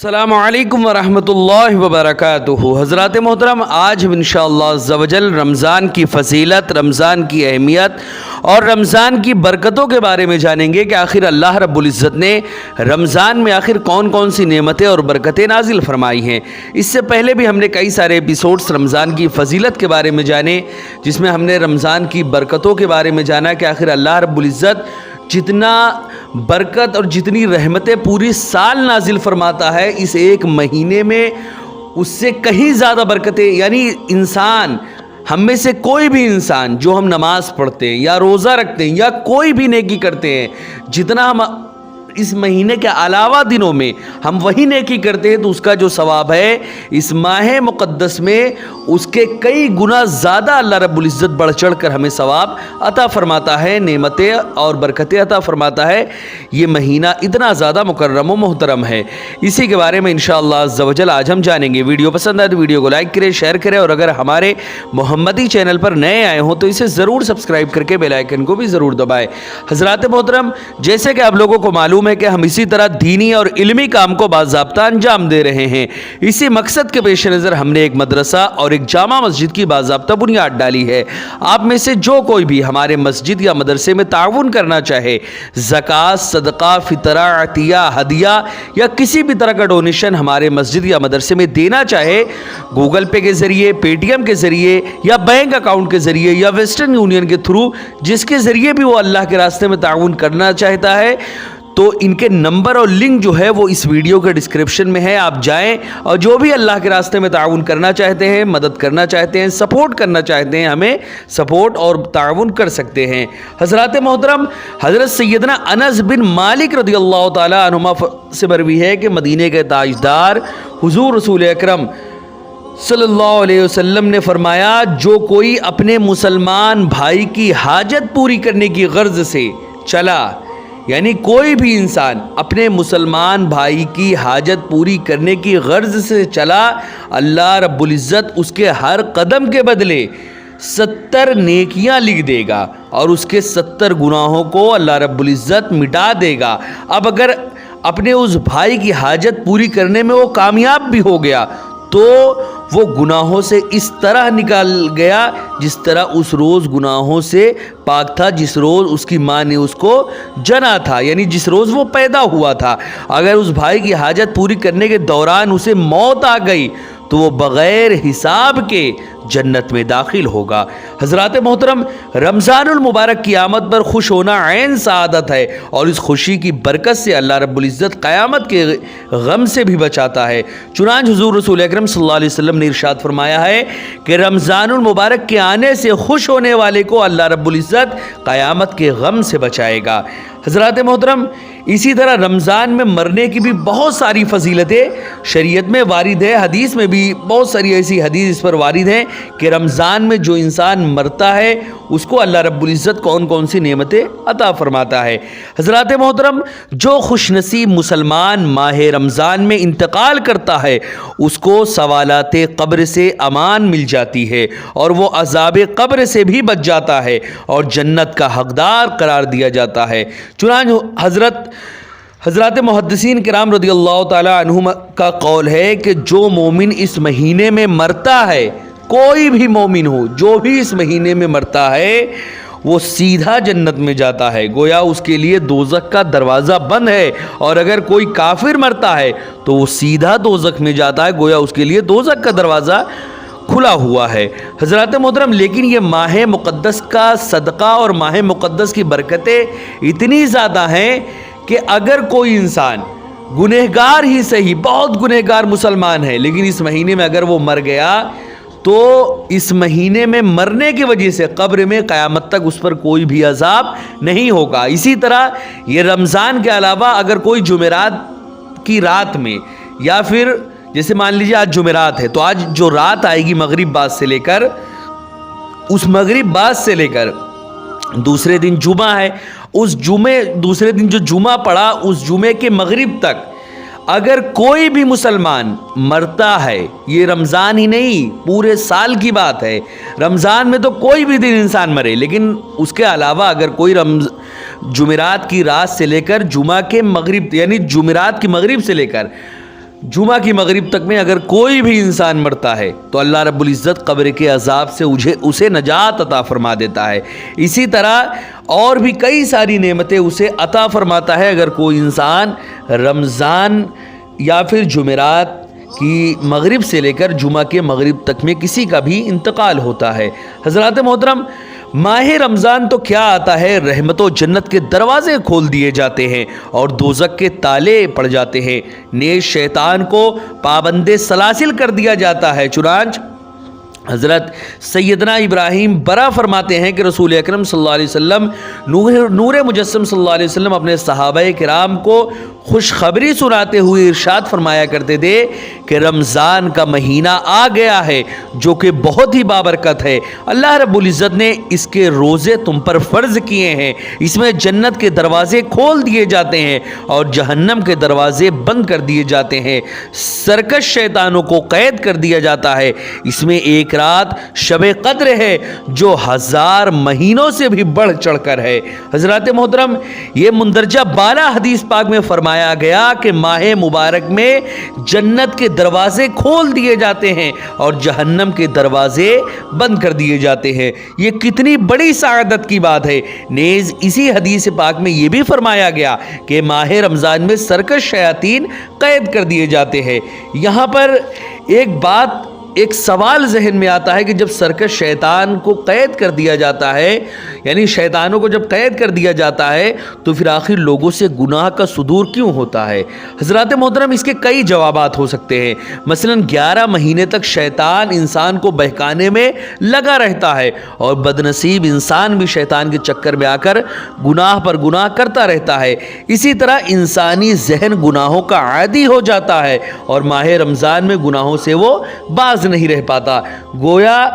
السلام علیکم ورحمۃ اللہ وبرکاتہ۔ حضرات محترم، آج ہم انشاءاللہ عز و جل رمضان کی فضیلت، رمضان کی اہمیت اور رمضان کی برکتوں کے بارے میں جانیں گے کہ آخر اللہ رب العزت نے رمضان میں آخر کون کون سی نعمتیں اور برکتیں نازل فرمائی ہیں۔ اس سے پہلے بھی ہم نے کئی سارے ایپیسوڈز رمضان کی فضیلت کے بارے میں جانے، جس میں ہم نے رمضان کی برکتوں کے بارے میں جانا کہ آخر اللہ رب العزت جتنا برکت اور جتنی رحمتیں پوری سال نازل فرماتا ہے، اس ایک مہینے میں اس سے کہیں زیادہ برکتیں، یعنی انسان، ہم میں سے کوئی بھی انسان جو ہم نماز پڑھتے ہیں یا روزہ رکھتے ہیں یا کوئی بھی نیکی کرتے ہیں، جتنا ہم اس مہینے کے علاوہ دنوں میں ہم وہی نیکی کرتے ہیں تو اس کا جو ثواب ہے اس ماہ مقدس میں اس کے کئی گنا زیادہ اللہ رب العزت بڑھ چڑھ کر ہمیں ثواب عطا فرماتا ہے، نعمتیں اور برکتیں عطا فرماتا ہے۔ یہ مہینہ اتنا زیادہ مکرم و محترم ہے، اسی کے بارے میں انشاءاللہ عز و جل آج ہم جانیں گے۔ ویڈیو پسند آئے تو ویڈیو کو لائک کریں، شیئر کریں، اور اگر ہمارے محمدی چینل پر نئے آئے ہوں تو اسے ضرور سبسکرائب کر کے بیل آئیکن کو بھی ضرور دبائیں۔ حضرات محترم، جیسے کہ آپ لوگوں کو معلوم ہے کہ ہم اسی طرح دینی اور علمی کام کو باضابطہ انجام دے رہے ہیں، اسی مقصد کے پیش نظر ہم نے ایک مدرسہ اور ایک جامع مسجد کی باضابطہ بنیاد ڈالی ہے۔ آپ میں سے جو کوئی بھی ہمارے مسجد یا مدرسے میں تعاون کرنا چاہے، زکوٰۃ، صدقہ، فطرہ، عطیہ، ہدیہ یا کسی بھی طرح کا ڈونیشن ہمارے مسجد یا مدرسے میں دینا چاہے، گوگل پے کے ذریعے، پے ٹی ایم کے ذریعے یا بینک اکاؤنٹ کے ذریعے یا ویسٹرن یونین کے تھرو، جس کے ذریعے بھی وہ اللہ کے راستے میں تعاون کرنا چاہتا ہے، تو ان کے نمبر اور لنک جو ہے وہ اس ویڈیو کے ڈسکرپشن میں ہے۔ آپ جائیں اور جو بھی اللہ کے راستے میں تعاون کرنا چاہتے ہیں، مدد کرنا چاہتے ہیں، سپورٹ کرنا چاہتے ہیں، ہمیں سپورٹ اور تعاون کر سکتے ہیں۔ حضرات محترم، حضرت سیدنا انس بن مالک رضی اللہ تعالی عنہما سے مروی ہے کہ مدینے کے تاجدار حضور رسول اکرم صلی اللہ علیہ وسلم نے فرمایا، جو کوئی اپنے مسلمان بھائی کی حاجت پوری کرنے کی غرض سے چلا، یعنی کوئی بھی انسان اپنے مسلمان بھائی کی حاجت پوری کرنے کی غرض سے چلا، اللہ رب العزت اس کے ہر قدم کے بدلے 70 نیکیاں لکھ دے گا اور اس کے 70 گناہوں کو اللہ رب العزت مٹا دے گا۔ اب اگر اپنے اس بھائی کی حاجت پوری کرنے میں وہ کامیاب بھی ہو گیا تو وہ گناہوں سے اس طرح نکال گیا جس طرح اس روز گناہوں سے پاک تھا، جس روز اس کی ماں نے اس کو جنا تھا، یعنی جس روز وہ پیدا ہوا تھا۔ اگر اس بھائی کی حاجت پوری کرنے کے دوران اسے موت آ گئی تو وہ بغیر حساب کے جنت میں داخل ہوگا۔ حضرات محترم، رمضان المبارک کی آمد پر خوش ہونا عین سعادت ہے، اور اس خوشی کی برکت سے اللہ رب العزت قیامت کے غم سے بھی بچاتا ہے۔ چنانچہ حضور رسول اکرم صلی اللہ علیہ وسلم نے ارشاد فرمایا ہے کہ رمضان المبارک کے آنے سے خوش ہونے والے کو اللہ رب العزت قیامت کے غم سے بچائے گا۔ حضرات محترم، اسی طرح رمضان میں مرنے کی بھی بہت ساری فضیلتیں شریعت میں وارد ہے، حدیث میں بھی بہت ساری ایسی حدیث اس پر وارد ہیں کہ رمضان میں جو انسان مرتا ہے اس کو اللہ رب العزت کون کون سی نعمتیں عطا فرماتا ہے۔ حضرات محترم، جو خوش نصیب مسلمان ماہ رمضان میں انتقال کرتا ہے اس کو سوالات قبر سے امان مل جاتی ہے اور وہ عذاب قبر سے بھی بچ جاتا ہے اور جنت کا حقدار قرار دیا جاتا ہے۔ چنانچہ حضرات محدثین کرام رضی اللہ تعالی عنہم کا قول ہے کہ جو مومن اس مہینے میں مرتا ہے، کوئی بھی مومن ہو جو بھی اس مہینے میں مرتا ہے، وہ سیدھا جنت میں جاتا ہے، گویا اس کے لیے دوزخ کا دروازہ بند ہے، اور اگر کوئی کافر مرتا ہے تو وہ سیدھا دوزخ میں جاتا ہے، گویا اس کے لیے دوزخ کا دروازہ کھلا ہوا ہے۔ حضرات محترم، لیکن یہ ماہ مقدس کا صدقہ اور ماہ مقدس کی برکتیں اتنی زیادہ ہیں کہ اگر کوئی انسان گنہگار ہی صحیح، بہت گنہگار مسلمان ہے، لیکن اس مہینے میں اگر وہ مر گیا تو اس مہینے میں مرنے کی وجہ سے قبر میں قیامت تک اس پر کوئی بھی عذاب نہیں ہوگا۔ اسی طرح یہ رمضان کے علاوہ اگر کوئی جمعرات کی رات میں، یا پھر جیسے مان لیجیے آج جمعرات ہے تو آج جو رات آئے گی مغرب بعد سے لے کر، اس مغرب بعد سے لے کر دوسرے دن جمعہ ہے، اس دوسرے دن جو جمعہ پڑا اس جمعے کے مغرب تک اگر کوئی بھی مسلمان مرتا ہے، یہ رمضان ہی نہیں پورے سال کی بات ہے، رمضان میں تو کوئی بھی دن انسان مرے، لیکن اس کے علاوہ اگر کوئی جمعرات کی رات سے لے کر جمعہ کے مغرب، یعنی جمعرات کی مغرب سے لے کر جمعہ کی مغرب تک میں اگر کوئی بھی انسان مرتا ہے تو اللہ رب العزت قبر کے عذاب سے اسے نجات عطا فرما دیتا ہے. اسی طرح اور بھی کئی ساری نعمتیں اسے عطا فرماتا ہے اگر کوئی انسان رمضان یا پھر جمعرات کی مغرب سے لے کر جمعہ کے مغرب تک میں کسی کا بھی انتقال ہوتا ہے. حضرات محترم، ماہ رمضان تو کیا آتا ہے، رحمت و جنت کے دروازے کھول دیے جاتے ہیں اور دوزخ کے تالے پڑ جاتے ہیں. نیز شیطان کو پابند سلاسل کر دیا جاتا ہے. چنانچہ حضرت سیدنا ابراہیم برا فرماتے ہیں کہ رسول اکرم صلی اللہ علیہ وسلم نور مجسم صلی اللہ علیہ وسلم اپنے صحابہ کرام کو خوشخبری سناتے ہوئے ارشاد فرمایا کرتے تھے کہ رمضان کا مہینہ آ گیا ہے جو کہ بہت ہی بابرکت ہے. اللہ رب العزت نے اس کے روزے تم پر فرض کیے ہیں. اس میں جنت کے دروازے کھول دیے جاتے ہیں اور جہنم کے دروازے بند کر دیے جاتے ہیں. سرکش شیطانوں کو قید کر دیا جاتا ہے. اس میں ایک رات شب قدر ہے جو 1000 مہینوں سے بھی بڑھ چڑھ کر ہے. حضرات محترم، یہ مندرجہ بالا حدیث پاک میں فرمایا گیا کہ ماہ مبارک میں جنت کے دروازے کھول دیے جاتے ہیں اور جہنم کے دروازے بند کر دیے جاتے ہیں. یہ کتنی بڑی سعادت کی بات ہے. نیز اسی حدیث پاک میں یہ بھی فرمایا گیا کہ ماہ رمضان میں سرکش شیاطین قید کر دیے جاتے ہیں. یہاں پر ایک سوال ذہن میں آتا ہے کہ جب سرکش شیطان کو قید کر دیا جاتا ہے، یعنی شیطانوں کو جب قید کر دیا جاتا ہے تو پھر آخر لوگوں سے گناہ کا صدور کیوں ہوتا ہے؟ حضرات محترم، اس کے کئی جوابات ہو سکتے ہیں. مثلا 11 مہینے تک شیطان انسان کو بہکانے میں لگا رہتا ہے اور بدنصیب انسان بھی شیطان کے چکر میں آ کر گناہ پر گناہ کرتا رہتا ہے. اسی طرح انسانی ذہن گناہوں کا عادی ہو جاتا ہے اور ماہ رمضان میں گناہوں سے وہ باز نہیں رہ پاتا. گویا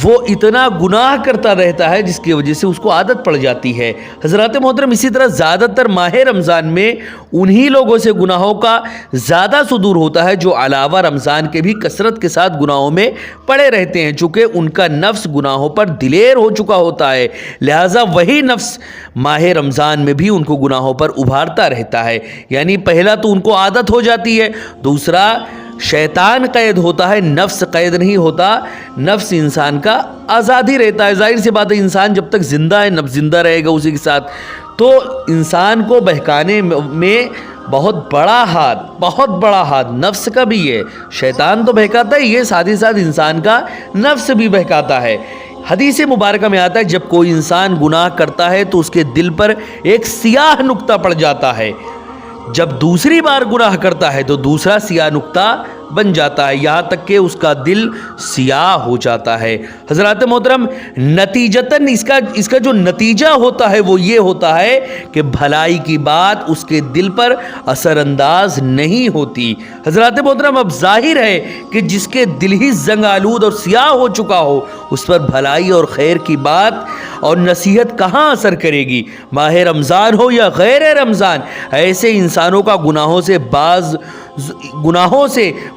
وہ اتنا گناہ کرتا رہتا ہے جس کی وجہ سے اس کو عادت پڑ جاتی ہے. حضرات محترم، اسی طرح زیادہ تر ماہ رمضان میں انہی لوگوں سے گناہوں کا زیادہ صدور ہوتا ہے جو علاوہ رمضان کے بھی کثرت کے ساتھ گناہوں میں پڑے رہتے ہیں، چونکہ ان کا نفس گناہوں پر دلیر ہو چکا ہوتا ہے. لہٰذا وہی نفس ماہ رمضان میں بھی ان کو گناہوں پر ابھارتا رہتا ہے. یعنی پہلا تو ان کو عادت ہو جاتی ہے، دوسرا شیطان قید ہوتا ہے، نفس قید نہیں ہوتا. نفس انسان کا آزاد ہی رہتا ہے. ظاہر سی بات ہے، انسان جب تک زندہ ہے نفس زندہ رہے گا اسی کے ساتھ. تو انسان کو بہکانے میں بہت بڑا ہاتھ نفس کا بھی ہے. شیطان تو بہکاتا ہے، یہ ساتھ ہی ساتھ انسان کا نفس بھی بہکاتا ہے. حدیث مبارکہ میں آتا ہے جب کوئی انسان گناہ کرتا ہے تو اس کے دل پر ایک سیاہ نقطہ پڑ جاتا ہے. جب دوسری بار گناہ کرتا ہے تو دوسرا سیاہ نقطہ بن جاتا ہے، یہاں تک کہ اس کا دل سیاہ ہو جاتا ہے. حضرات محترم، نتیجتاً اس کا جو نتیجہ ہوتا ہے وہ یہ ہوتا ہے کہ بھلائی کی بات اس کے دل پر اثر انداز نہیں ہوتی. حضرات محترم، اب ظاہر ہے کہ جس کے دل ہی زنگ آلود اور سیاہ ہو چکا ہو اس پر بھلائی اور خیر کی بات اور نصیحت کہاں اثر کرے گی؟ ماہ رمضان ہو یا غیر رمضان، ایسے انسانوں کا گناہوں سے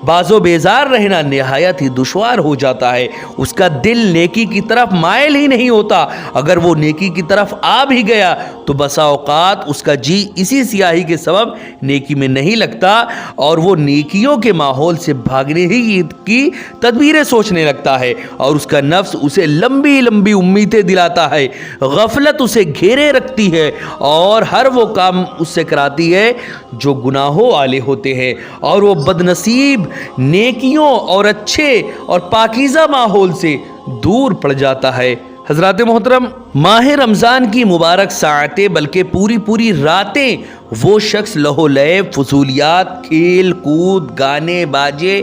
باز و بیزار رہنا نہایت ہی دشوار ہو جاتا ہے. اس کا دل نیکی کی طرف مائل ہی نہیں ہوتا. اگر وہ نیکی کی طرف آ بھی گیا تو بسا اوقات اس کا جی اسی سیاہی کے سبب نیکی میں نہیں لگتا اور وہ نیکیوں کے ماحول سے بھاگنے ہی کی تدبیریں سوچنے لگتا ہے اور اس کا نفس اسے لمبی لمبی امیدیں دلاتا ہے. غفلت اسے گھیرے رکھتی ہے اور ہر وہ کام اس سے کراتی ہے جو گناہوں والے ہوتے ہیں اور وہ بدنصیب نیکیوں اور اچھے اور پاکیزہ ماحول سے دور پڑ جاتا ہے. حضرات محترم، ماہ رمضان کی مبارک ساعتیں بلکہ پوری راتیں وہ شخص لہو لعب، فضولیات، کھیل کود، گانے باجے،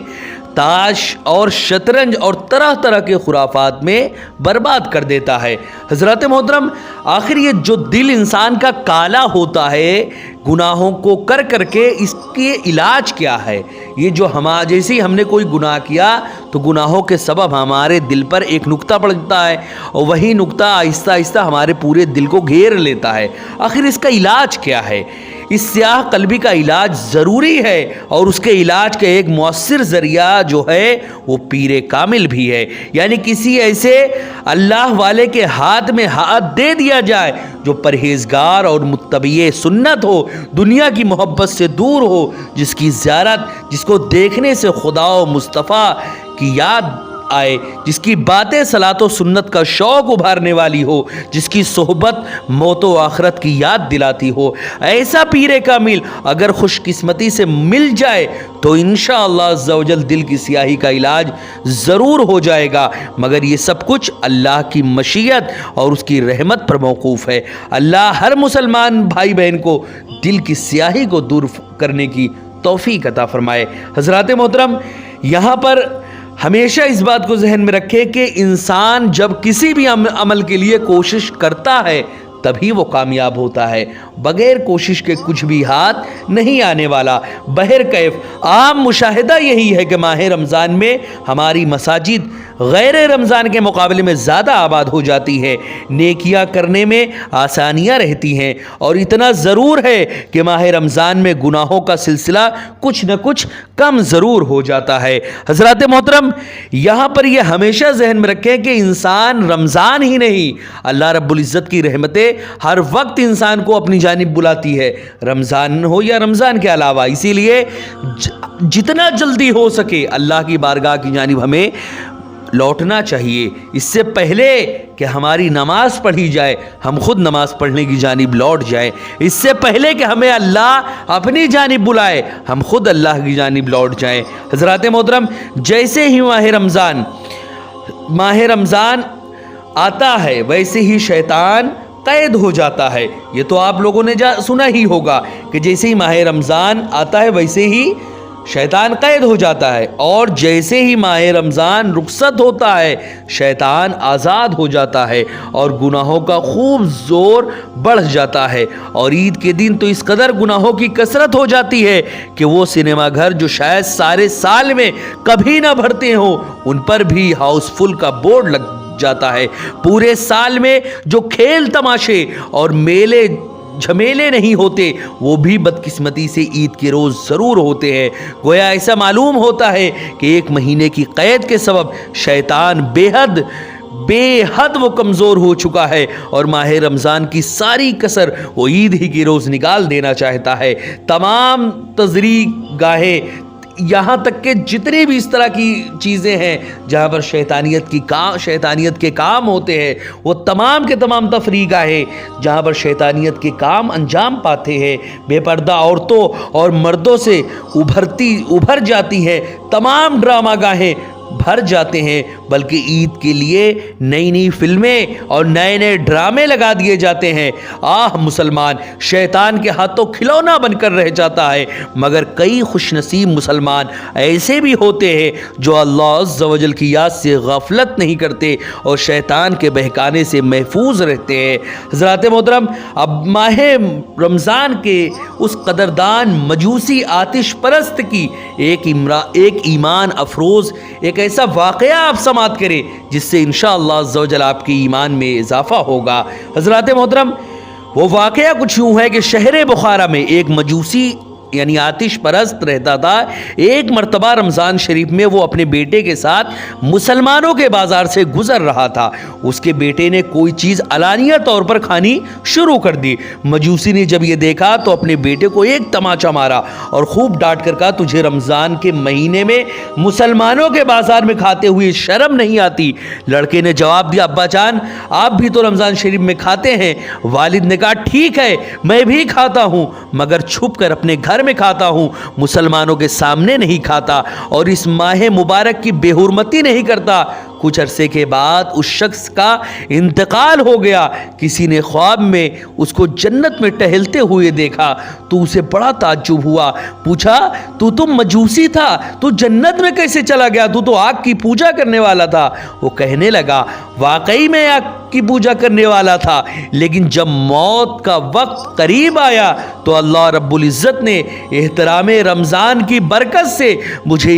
تاش اور شطرنج اور طرح طرح کے خرافات میں برباد کر دیتا ہے. حضرات محترم، آخر یہ جو دل انسان کا کالا ہوتا ہے گناہوں کو کر کے، اس کے علاج کیا ہے؟ یہ جو جیسے ہی ہم نے کوئی گناہ کیا تو گناہوں کے سبب ہمارے دل پر ایک نقطہ پڑتا ہے اور وہی نقطہ آہستہ آہستہ ہمارے پورے دل کو گھیر لیتا ہے. آخر اس کا علاج کیا ہے؟ اس سیاہ قلبی کا علاج ضروری ہے، اور اس کے علاج کا ایک مؤثر ذریعہ جو ہے وہ پیر کامل بھی ہے، یعنی کسی ایسے اللہ والے کے ہاتھ میں ہاتھ دے دیا جائے جو پرہیزگار اور متبع سنت ہو، دنیا کی محبت سے دور ہو، جس کی زیارت، جس کو دیکھنے سے خدا و مصطفیٰ کی یاد آئے، جس کی باتیں صلاۃ و سنت کا شوق ابھارنے والی ہو، جس کی صحبت موت و آخرت کی یاد دلاتی ہو، ایسا پیر کامل اگر خوش قسمتی سے مل جائے تو انشاءاللہ عز و جل دل کی سیاہی کا علاج ضرور ہو جائے گا، مگر یہ سب کچھ اللہ کی مشیت اور اس کی رحمت پر موقوف ہے۔ اللہ ہر مسلمان بھائی بہن کو دل کی سیاہی کو دور کرنے کی توفیق عطا فرمائے۔ حضرات محترم، یہاں پر ہمیشہ اس بات کو ذہن میں رکھے کہ انسان جب کسی بھی عمل کے لیے کوشش کرتا ہے تبھی وہ کامیاب ہوتا ہے، بغیر کوشش کے کچھ بھی ہاتھ نہیں آنے والا۔ بہرکیف عام مشاہدہ یہی ہے کہ ماہ رمضان میں ہماری مساجد غیر رمضان کے مقابلے میں زیادہ آباد ہو جاتی ہے، نیکیاں کرنے میں آسانیاں رہتی ہیں، اور اتنا ضرور ہے کہ ماہ رمضان میں گناہوں کا سلسلہ کچھ نہ کچھ کم ضرور ہو جاتا ہے۔ حضرات محترم، یہاں پر یہ ہمیشہ ذہن میں رکھیں کہ انسان رمضان ہی نہیں، اللہ رب العزت کی رحمتیں ہر وقت انسان کو اپنی جانب بلاتی ہے، رمضان ہو یا رمضان کے علاوہ۔ اسی لیے جتنا جلدی ہو سکے اللہ کی بارگاہ کی جانب ہمیں لوٹنا چاہیے، اس سے پہلے کہ ہماری نماز پڑھی جائے ہم خود نماز پڑھنے کی جانب لوٹ جائیں، اس سے پہلے کہ ہمیں اللہ اپنی جانب بلائے ہم خود اللہ کی جانب لوٹ جائیں۔ حضرات محترم، جیسے ہی ماہ رمضان آتا ہے ویسے ہی شیطان قید ہو جاتا ہے۔ یہ تو آپ لوگوں نے سنا ہی ہوگا کہ جیسے ہی ماہ رمضان آتا ہے ویسے ہی شیطان قید ہو جاتا ہے، اور جیسے ہی ماہ رمضان رخصت ہوتا ہے شیطان آزاد ہو جاتا ہے اور گناہوں کا خوب زور بڑھ جاتا ہے، اور عید کے دن تو اس قدر گناہوں کی کثرت ہو جاتی ہے کہ وہ سنیما گھر جو شاید سارے سال میں کبھی نہ بھرتے ہوں ان پر بھی ہاؤس فل کا بورڈ لگ جاتا ہے۔ پورے سال میں جو کھیل تماشے اور میلے جھمیلے نہیں ہوتے وہ بھی بدقسمتی سے عید کے روز ضرور ہوتے ہیں۔ گویا ایسا معلوم ہوتا ہے کہ ایک مہینے کی قید کے سبب شیطان بے حد وہ کمزور ہو چکا ہے، اور ماہ رمضان کی ساری کسر وہ عید ہی کے روز نکال دینا چاہتا ہے۔ تمام تزریق گاہیں، یہاں تک کہ جتنے بھی اس طرح کی چیزیں ہیں جہاں پر شیطانیت کے کام ہوتے ہیں، وہ تمام کے تمام تفریح گاہیں جہاں پر شیطانیت کے کام انجام پاتے ہیں، بے پردہ عورتوں اور مردوں سے ابھر جاتی ہیں، تمام ڈرامہ گاہیں بھر جاتے ہیں، بلکہ عید کے لیے نئی نئی فلمیں اور نئے نئے ڈرامے لگا دیے جاتے ہیں۔ مسلمان شیطان کے ہاتھوں کھلونا بن کر رہ جاتا ہے، مگر کئی خوش نصیب مسلمان ایسے بھی ہوتے ہیں جو اللہ عز و جل کی یاد سے غفلت نہیں کرتے اور شیطان کے بہکانے سے محفوظ رہتے ہیں۔ حضرات محترم، اب ماہ رمضان کے اس قدردان مجوسی آتش پرست کی ایک ایمان افروز ایک ایسا واقعہ آپ سماعت کریں جس سے انشاءاللہ عز و جل آپ کی ایمان میں اضافہ ہوگا۔ حضرات محترم، وہ واقعہ کچھ یوں ہے کہ شہر بخارا میں ایک مجوسی یعنی آتش پرست رہتا تھا۔ ایک مرتبہ رمضان شریف میں وہ اپنے بیٹے کے ساتھ مسلمانوں کے بازار سے گزر رہا تھا۔ اس کے بیٹے نے کوئی چیز علانیہ طور پر کھانی شروع کر دی۔ مجوسی نے جب یہ دیکھا تو اپنے بیٹے کو ایک تماچا مارا اور خوب ڈانٹ کر کہا، تجھے رمضان کے مہینے میں مسلمانوں کے بازار میں کھاتے ہوئے شرم نہیں آتی؟ لڑکے نے جواب دیا، ابا جان آپ بھی تو رمضان شریف میں کھاتے ہیں۔ والد نے کہا، ٹھیک ہے میں بھی کھاتا ہوں، مگر چھپ کر اپنے گھر میں کھاتا ہوں، مسلمانوں کے سامنے نہیں کھاتا اور اس ماہ مبارک کی بے حرمتی نہیں کرتا۔ کچھ عرصے کے بعد اس شخص کا انتقال ہو گیا۔ کسی نے خواب میں اس کو جنت میں ٹہلتے ہوئے دیکھا تو اسے بڑا تعجب ہوا۔ پوچھا، تو مجوسی تھا، تو جنت میں کیسے چلا گیا؟ تو آگ کی پوجا کرنے والا تھا۔ وہ کہنے لگا، واقعی میں آگ کی پوجا کرنے والا تھا، لیکن جب موت کا وقت قریب آیا تو اللہ رب العزت نے احترام رمضان کی برکت سے مجھے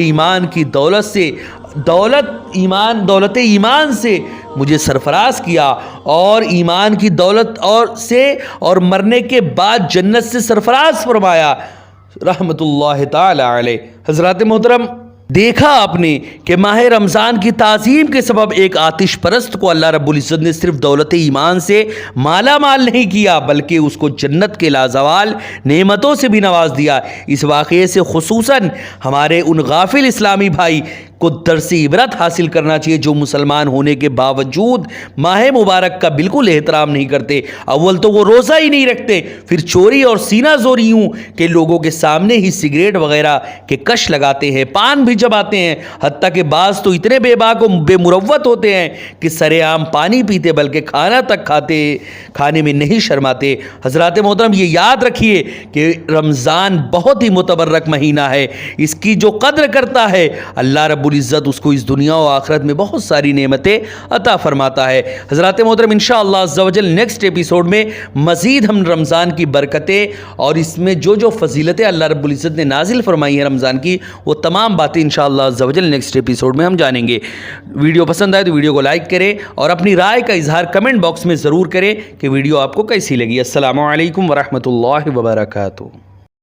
دولت ایمان سے مجھے سرفراز کیا اور ایمان کی دولت اور مرنے کے بعد جنت سے سرفراز فرمایا رحمت اللہ تعالی علیہ۔ حضرات محترم، دیکھا آپ نے کہ ماہ رمضان کی تعظیم کے سبب ایک آتش پرست کو اللہ رب العزت نے صرف دولت ایمان سے مالا مال نہیں کیا بلکہ اس کو جنت کے لازوال نعمتوں سے بھی نواز دیا۔ اس واقعے سے خصوصاً ہمارے ان غافل اسلامی بھائی کو درس عبرت حاصل کرنا چاہیے جو مسلمان ہونے کے باوجود ماہ مبارک کا بالکل احترام نہیں کرتے۔ اول تو وہ روزہ ہی نہیں رکھتے، پھر چوری اور سینہ زوری یوں کہ لوگوں کے سامنے ہی سگریٹ وغیرہ کے کش لگاتے ہیں، پان بھی چباتے ہیں، حتیٰ کہ بعض تو اتنے بے باک و بے مروت ہوتے ہیں کہ سرے عام پانی پیتے بلکہ کھانا تک کھانے میں نہیں شرماتے۔ حضرات محترم، یہ یاد رکھیے کہ رمضان بہت ہی متبرک مہینہ ہے، اس کی جو قدر کرتا ہے اللہ رب العزت اس کو اس دنیا و آخرت میں بہت ساری نعمتیں عطا فرماتا ہے۔ حضرات محترم، انشاءاللہ عز و جل نیکسٹ ایپیسوڈ میں مزید ہم رمضان کی برکتیں اور اس میں جو فضیلتیں اللہ رب العزت نے نازل فرمائی ہیں رمضان کی، وہ تمام باتیں انشاءاللہ عز و جل نیکسٹ ایپیسوڈ میں ہم جانیں گے۔ ویڈیو پسند آئے تو ویڈیو کو لائک کریں اور اپنی رائے کا اظہار کمنٹ باکس میں ضرور کریں کہ ویڈیو آپ کو کیسی لگی۔ السلام علیکم ورحمۃ اللہ وبرکاتہ۔